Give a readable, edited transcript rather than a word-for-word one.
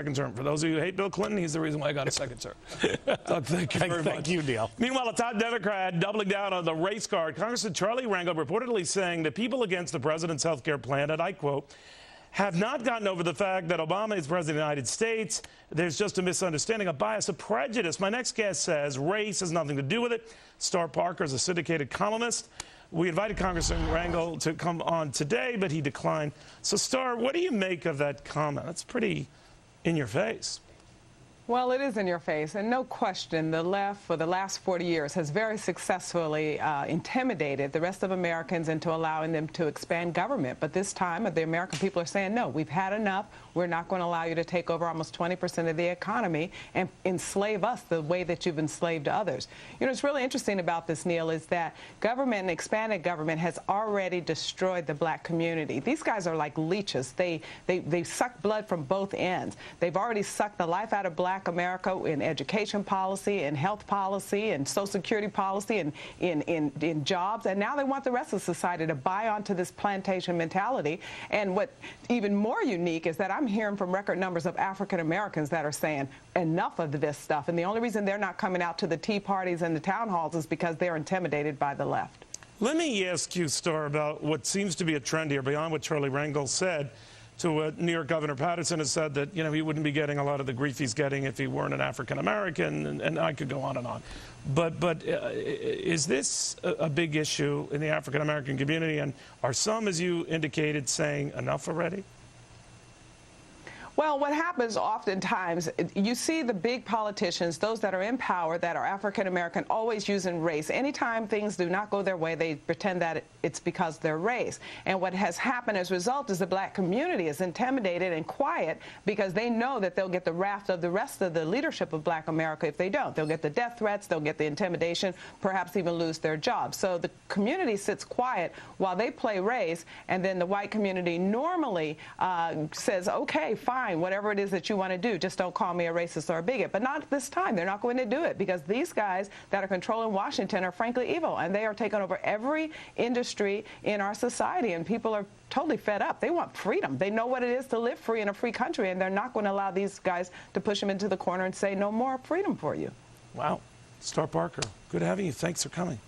second term. For those of you who hate Bill Clinton, he's the reason why I got a second term. Thank you very much. Thank you, Neil. Meanwhile, a top Democrat doubling down on the race card. Congressman Charlie Rangel reportedly saying that people against the president's health care plan, and I quote, have not gotten over the fact that Obama is president of the United States. There's just a misunderstanding, a bias, a prejudice. My next guest says race has nothing to do with it. Star Parker is a syndicated columnist. We invited Congressman Rangel to come on today, but he declined. So, Star, what do you make of that comment? That's pretty in your face. Well, it is in your face, and no question, the left for the last 40 years has very successfully intimidated the rest of Americans into allowing them to expand government. But this time, the American people are saying, no, we've had enough. We're not going to allow you to take over almost 20% of the economy and enslave us the way that you've enslaved others. You know, what's really interesting about this, Neil, is that government and expanded government has already destroyed the black community. These guys are like leeches. They suck blood from both ends. They've already sucked the life out of black America in education policy, in health policy, and Social Security policy, and in jobs, and now they want the rest of society to buy onto this plantation mentality. And what even more unique is that I'm hearing from record numbers of African Americans that are saying enough of this stuff, and the only reason they're not coming out to the tea parties and the town halls is because they're intimidated by the left. Let me ask you, Star, about what seems to be a trend here beyond what Charlie Rangel said. To New York Governor Patterson has said that, you know, he wouldn't be getting a lot of the grief he's getting if he weren't an African American, and I could go on and on. But is this a big issue in the African American community? And are some, as you indicated, saying enough already? Well, what happens oftentimes, you see the big politicians, those that are in power, that are African-American, always using race. Anytime things do not go their way, they pretend that it's because they're race. And what has happened as a result is the black community is intimidated and quiet because they know that they'll get the wrath of the rest of the leadership of black America if they don't. They'll get the death threats, they'll get the intimidation, perhaps even lose their jobs. So the community sits quiet while they play race, and then the white community normally says, okay, fine, whatever it is that you want to do, just don't call me a racist or a bigot. But not this time. They're not going to do it because these guys that are controlling Washington are frankly evil, and they are taking over every industry in our society, and people are totally fed up. They want freedom. They know what it is to live free in a free country, and they're not going to allow these guys to push them into the corner and say no more freedom for you. Wow. Star Parker, good having you. Thanks for coming.